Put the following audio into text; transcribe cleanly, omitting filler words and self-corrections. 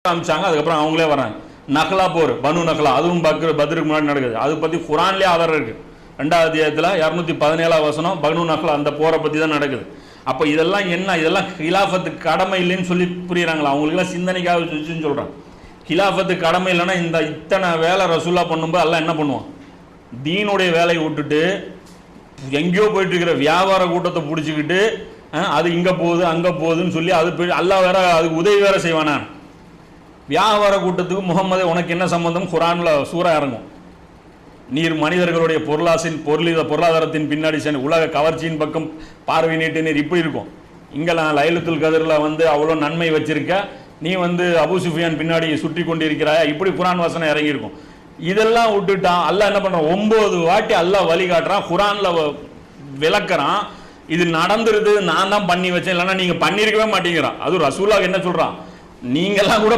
காமிச்சாங்க. அதுக்கப்புறம் அவங்களே வராங்க. நஹ்லா போர், பனு நஹ்லா, அதுவும் பத்ருக்கு முன்னாடி நடக்குது. அது பற்றி குரான்லேயே ஆதாரம் இருக்குது. 2வது அத்தியாயத்தில் 217 வசனம் பனு நஹ்லா அந்த போரை பற்றி தான் நடக்குது. அப்போ இதெல்லாம் என்ன, இதெல்லாம் ஹிலாஃபத்துக்கு கடமை இல்லைன்னு சொல்லி புரியுறாங்களா? அவங்களுக்குலாம் சிந்தனைக்காக வச்சுன்னு சொல்கிறான். ஹிலாஃபத்துக்கு கடமை இல்லைன்னா இந்த இத்தனை வேலை ரசூலா பண்ணும்போது எல்லாம் என்ன பண்ணுவான்? தீனுடைய வேலையை விட்டுட்டு எங்கேயோ போயிட்டு இருக்கிற வியாபார கூட்டத்தை பிடிச்சிக்கிட்டு அது இங்கே போகுது அங்கே போகுதுன்னு சொல்லி அது அல்லாஹ் வேற அதுக்கு உதவி வேற செய்வானா? வியாபார கூட்டத்துக்கு முகம்மதே உனக்கு என்ன சம்பந்தம்? குரான்ல சூறா இறங்கும். நீர் மனிதர்களுடைய பொருளாதாரத்தின் பின்னாடி சென்று உலக கவர்ச்சியின் பக்கம் பார்வை நீட்டு நீர் இப்படி இருக்கும். இங்கெல்லாம் லைலத்துல் கதரில் அவ்வளோ நன்மை வச்சிருக்க, நீ அபூ சுஃபியான் பின்னாடி சுற்றி கொண்டிருக்கிறாயா, இப்படி குரான் வசனம் இறங்கியிருக்கும். இதெல்லாம் விட்டுட்டான். அல்லாஹ் என்ன பண்ணுறான்? 9 வாட்டி அல்லாஹ் வழிகாட்டுறான், குரான்ல விளக்குறான். இது நடந்துருது, நான் தான் பண்ணி வச்சேன், இல்லைன்னா நீங்கள் பண்ணியிருக்கவே மாட்டேங்கிறான். அது ரசூலுல்லாஹ் என்ன சொல்கிறான்? நீங்கள்லாம் கூட